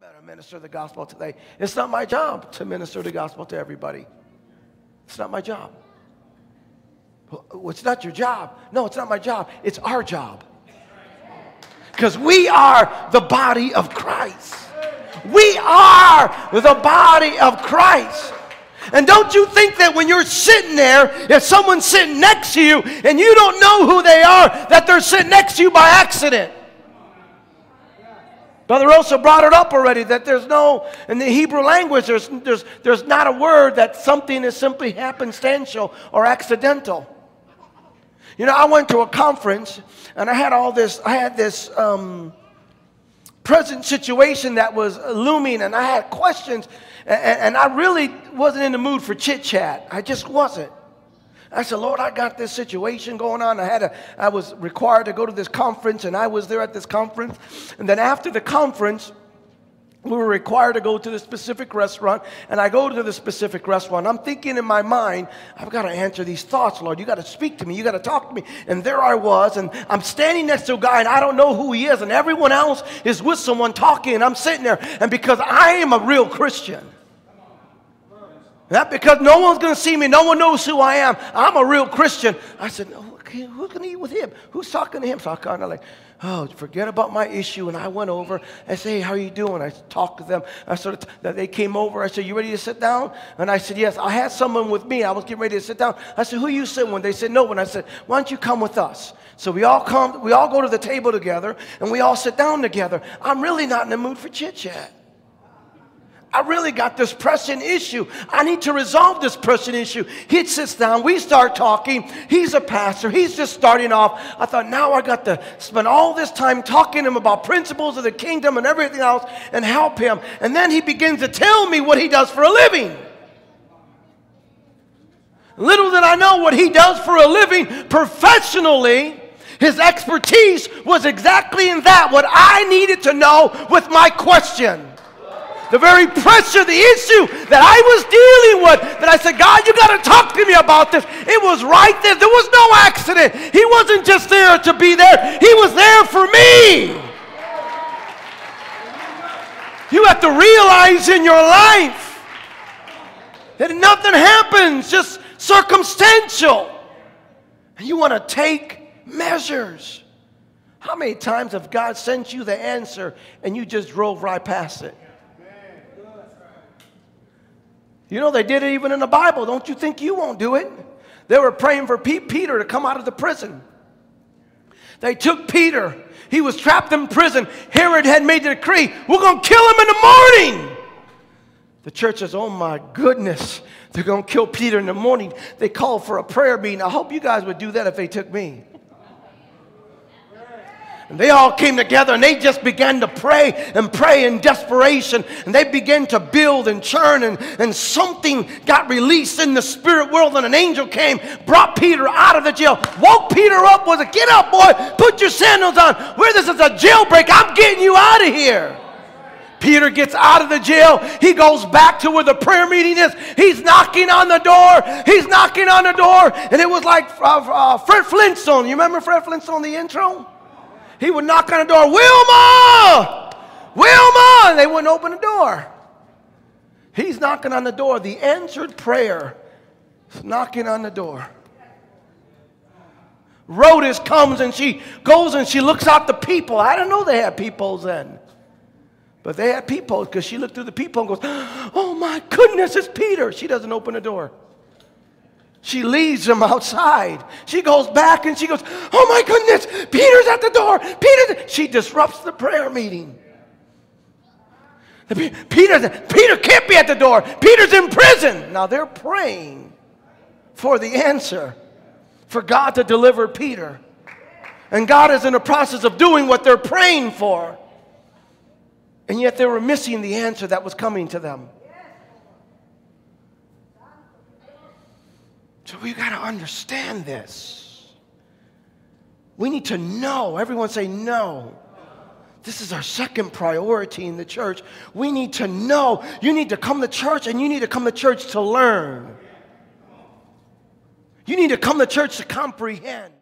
better minister the gospel today. It's not my job to minister the gospel to everybody. It's not my job. Well, it's not your job. No, it's not my job. It's our job. Because we are the body of Christ. We are the body of Christ. And don't you think that when you're sitting there, if someone's sitting next to you and you don't know who they are, that they're sitting next to you by accident? Brother Rosa brought it up already, that there's no, in the Hebrew language, there's not a word that something is simply happenstantial or accidental. You know, I went to a conference and I had this present situation that was looming, and I had questions, and I really wasn't in the mood for chit-chat. I just wasn't. I said, Lord, I got this situation going on. I was required to go to this conference, and I was there at this conference. And then after the conference, we were required to go to the specific restaurant, and I go to the specific restaurant. I'm thinking in my mind, I've got to answer these thoughts, Lord. You got to speak to me. You got to talk to me. And there I was, and I'm standing next to a guy, and I don't know who he is, and everyone else is with someone talking, and I'm sitting there. And because I am a real Christian, not because no one's going to see me, no one knows who I am, I'm a real Christian. I said, okay, who's going to eat with him? Who's talking to him? So I kind of like, oh, forget about my issue. And I went over. I said, hey, how are you doing? I talked to them. They came over. I said, you ready to sit down? And I said, yes. I had someone with me. I was getting ready to sit down. I said, who are you sitting with? They said, no. And I said, why don't you come with us? So we all go to the table together, and we all sit down together. I'm really not in the mood for chit-chat. I really got this pressing issue. I need to resolve this pressing issue. He sits down. We start talking. He's a pastor. He's just starting off. I thought, now I got to spend all this time talking to him about principles of the kingdom and everything else and help him. And then he begins to tell me what he does for a living. Little did I know what he does for a living professionally. His expertise was exactly in that, what I needed to know with my question. The very pressure, the issue that I was dealing with, that I said, God, you got to talk to me about this. It was right there. There was no accident. He wasn't just there to be there. He was there for me. You have to realize in your life that nothing happens just circumstantial. And you want to take measures. How many times have God sent you the answer and you just drove right past it? You know, they did it even in the Bible. Don't you think you won't do it? They were praying for Peter to come out of the prison. They took Peter. He was trapped in prison. Herod had made the decree, we're going to kill him in the morning. The church says, oh my goodness, they're going to kill Peter in the morning. They called for a prayer meeting. I hope you guys would do that if they took me. And they all came together and they just began to pray in desperation. And they began to build and churn, and something got released in the spirit world, and an angel came, brought Peter out of the jail, woke Peter up, was like, get up, boy, put your sandals on. Where this is a jailbreak, I'm getting you out of here. Peter gets out of the jail. He goes back to where the prayer meeting is. He's knocking on the door. He's knocking on the door. And it was like Fred Flintstone. You remember Fred Flintstone, the intro? He would knock on the door, Wilma! Wilma! And they wouldn't open the door. He's knocking on the door. The answered prayer is knocking on the door. Rhoda comes and she goes and she looks out the people. I didn't know they had peepholes then. But they had peepholes because she looked through the peephole and goes, oh my goodness, it's Peter. She doesn't open the door. She leaves him outside. She goes back and she goes, oh my goodness, Peter's at the door. She disrupts the prayer meeting. Peter can't be at the door. Peter's in prison. Now they're praying for the answer, for God to deliver Peter. And God is in the process of doing what they're praying for. And yet they were missing the answer that was coming to them. So we've got to understand this. We need to know. Everyone say no. This is our second priority in the church. We need to know. You need to come to church, and you need to come to church to learn. You need to come to church to comprehend.